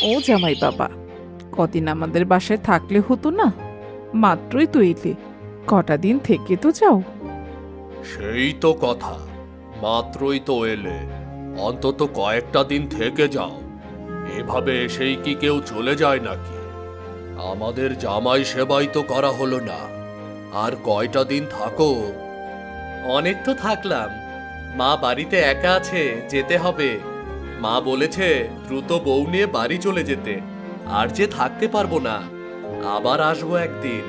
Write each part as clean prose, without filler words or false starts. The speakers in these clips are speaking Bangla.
ও জামাই বাবা, কদিন আমাদের বাসায় থাকলে হতো না? মাত্রই তো এলে, কটা দিন থেকে তো যাও। সেই তো কথা, মাত্রই তো এলে, অন্তত কয়েকটা দিন থেকে যাও। এভাবে এসেই কি কেউ চলে যায় নাকি? আমাদের জামাই সেবাই তো করা হলো না, আর কয়টা দিন থাকো। অনেক তো থাকলাম, মা বাড়িতে একা আছে, যেতে হবে। মা বলেছে দ্রুত বউ নিয়ে বাড়ি চলে যেতে, আর যে থাকতে পারবো না, আবার আসবো একদিন।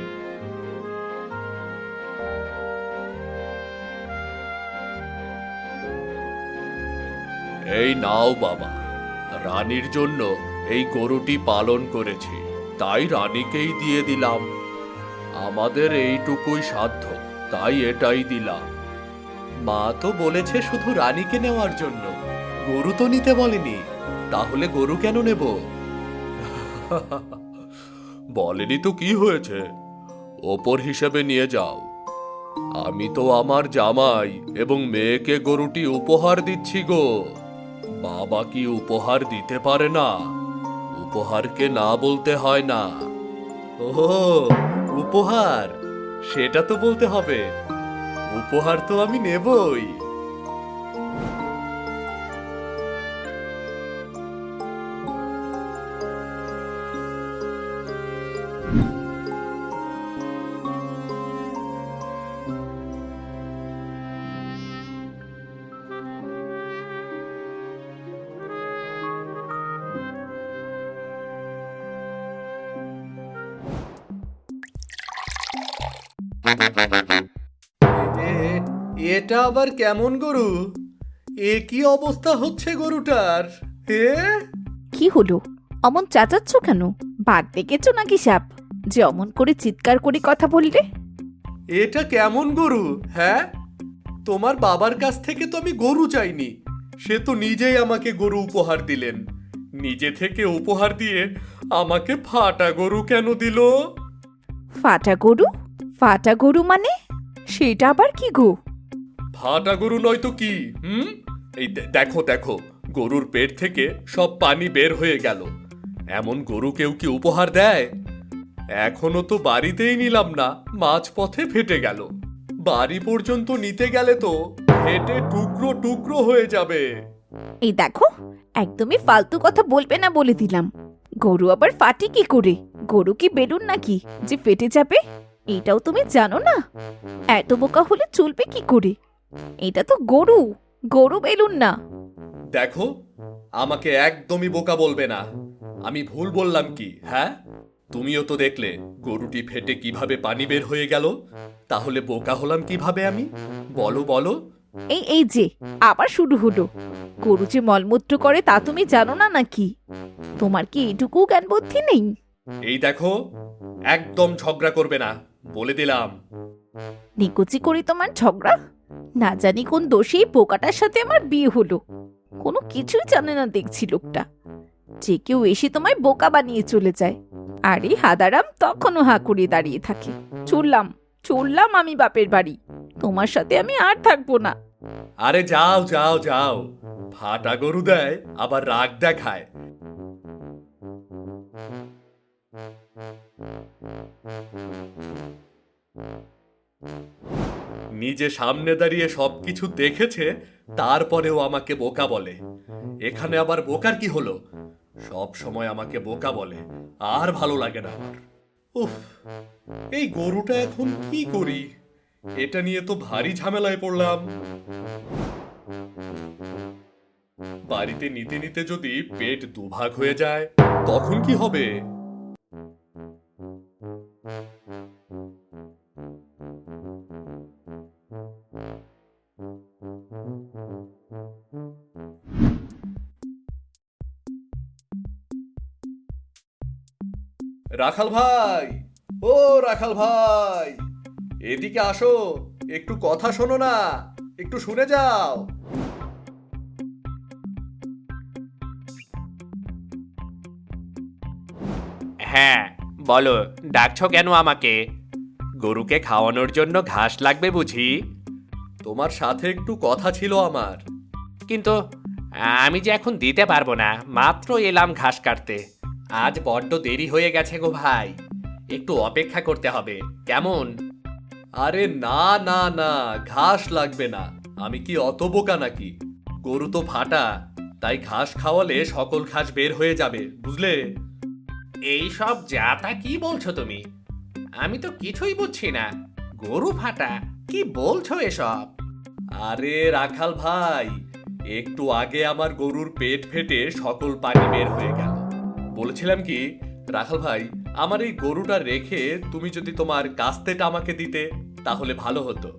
এই নাও বাবা, রানীর জন্য এই গরুটি পালন করেছি, তাই রানীকেই দিয়ে দিলাম। আমাদের এইটুকুই সাধ্য, তাই এটাই দিলাম। মা তো বলেছে শুধু রানীকে নেওয়ার জন্য, গরু তো নিতে বলেনি। তাহলে গরু কেন নেব? বলেনি তো কি হয়েছে, ওপর হিসেবে নিয়ে যাও। আমি তো আমার জামাই এবং মেয়েকে গরুটি উপহার দিচ্ছি গো। বাবা কি উপহার দিতে পারে না? উপহারকে না বলতে হয় না। ও, উপহার, সেটা তো বলতে হবে। উপহার তো আমি নেবই। এটা আবার কেমন গরু? এ কি অবস্থা হচ্ছে গরুটার? এ কি হলো? অমন চাচাচ্ছ কেন? বাঘ দেখেছো নাকি সাপ, যে অমন করে চিৎকার করে কথা বললে? এটা কেমন গরু? হ্যাঁ, তোমার বাবার কাছ থেকে তো আমি গরু চাইনি। সে তো নিজেই আমাকে গরু উপহার দিলেন। নিজে থেকে উপহার দিয়ে আমাকে ফাটা গরু কেন দিল? ফাটা গরু? ফাটা গরু মানে? সেটা আবার কি গো? ফাটা গরু নয় তো কি? এই দেখো দেখো, গরুর পেট থেকে সব পানি বের হয়ে গেল। এমন গরু কেউ কি উপহার দেয়? এখনো তো বাড়িতেই নিলাম না, মাঝপথে ফেটে গেল। বাড়ি পর্যন্ত নিতে গেলে তো ফেটে টুকরো টুকরো হয়ে যাবে। এই দেখো, একদমই ফালতু কথা বলবে না বলে দিলাম। গরু আবার ফাটে কি করে? গরু কি বেলুন নাকি যে ফেটে যাবে? এটাও তুমি জানো না? এত বোকা হলে চলবে কি করে? এটা তো গরু, গরু বেলুন না। দেখো, আমাকে একদমই বোকা বলবে না। আমি ভুল বললাম কি? হ্যাঁ, তুমিও তো দেখলে গরুটি ফেটে কিভাবে পানি বের হয়ে গেল। তাহলে বোকা হলাম কিভাবে আমি? বলো বলো। এই এই যে আবার শুরু হলো। গরু যে মলমূত্র করে তা তুমি জানো না নাকি? তোমার কি এইটুকু জ্ঞান বুদ্ধি নেই? এই দেখো, একদম ঝগড়া করবে না, বলে দিলাম। নিকুচি করি তোমার ঝগড়া? না জানি কোন দোষেই পোকাটার সাথে আমার বিয়ে হলো। কোনো কিছুই জানে না দেখছি লোকটা। যে কেউ এসে তোমায় বোকা বানিয়ে চলে যায়, আর এই হাদারাম তখনও হা করে দাঁড়িয়ে থাকে। চললাম, চললাম আমি বাপের বাড়ি। তোমার সাথে আমি আর থাকবো না। আরে যাও যাও যাও, ফাটা গরু দেয় আবার রাগ দেখায়। নিজে সামনে দাঁড়িয়ে সবকিছু দেখেছে, তারপরেও আমাকে বোকা বলে। এখানে আবার বোকার কি হলো? সব সময় আমাকে বোকা বলে, আর ভালো লাগে না আমার। উফ, এই গরুটা এখন কি করি? এটা নিয়ে তো ভারী ঝামেলায় পড়লাম। বাড়িতে নিতে নিতে যদি পেট দুভাগ হয়ে যায়, তখন কি হবে? রাখাল ভাই, ও রাখাল ভাই, এদিকে আসো, একটু কথা শোনো না, একটু শুনে যাও। হ্যাঁ, বলো, ডাকছো কেন আমাকে? গরুকে খাওয়ানোর জন্য ঘাস লাগবে বুঝি? তোমার সাথে একটু কথা ছিল আমার। কিন্তু আমি যে এখন দিতে পারবো না, মাত্র এলাম ঘাস কাটতে। আজ বড্ড দেরি হয়ে গেছে গো ভাই, একটু অপেক্ষা করতে হবে কেমন? আরে না না না, ঘাস লাগবে না। আমি কি অত বোকা নাকি? গরু তো ফাটা, তাই ঘাস খাওয়ালে সকল ঘাস বের হয়ে যাবে, বুঝলে? এই সব যা তা কি বলছো তুমি? আমি তো কিছুই বুঝছি না। গরু ফাটা কি বলছো এসব? আরে রাখাল ভাই, একটু আগে আমার গরুর পেট ফেটে সকল পানি বের হয়ে গেল। বলেছিলাম কি রাখাল ভাই, আমার এই গরুটা রেখে তুমি যদি তোমার কাস্তেটা আমাকে দিতে তাহলে ভালো হতো।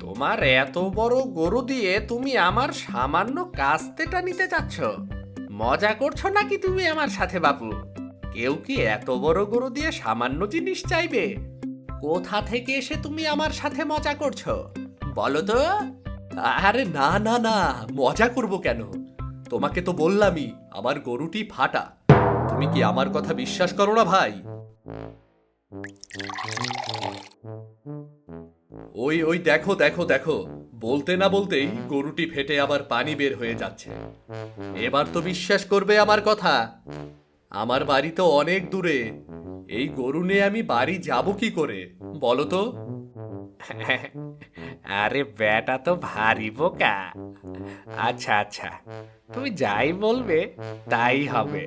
তোমার এত বড় গরু দিয়ে তুমি আমার সামান্য কাস্তেটা নিতে চাচ্ছ? মজা করছো নাকি তুমি আমার সাথে বাপু? কেউ কি এত বড় গরু দিয়ে সামান্য জিনিস চাইবে? কোথা থেকে এসে তুমি আমার সাথে মজা করছো বলো তো? আরে না না না, মজা করব কেন? তোমাকে তো বললামই আমার গরুটি ফাটা। তুমি কি আমার কথা বিশ্বাস করো না ভাই? ওই ওই দেখো দেখো দেখো, বলতে না বলতেই গরুটি ফেটে আবার পানি বের হয়ে যাচ্ছে। এবার তো বিশ্বাস করবে আমার কথা। আমার বাড়ি তো অনেক দূরে, এই গরু নিয়ে আমি বাড়ি যাব কি করে বলো তো? আরে বেটা তো ভারী বোকা। আচ্ছা আচ্ছা, তুমি যাই বলবে তাই হবে।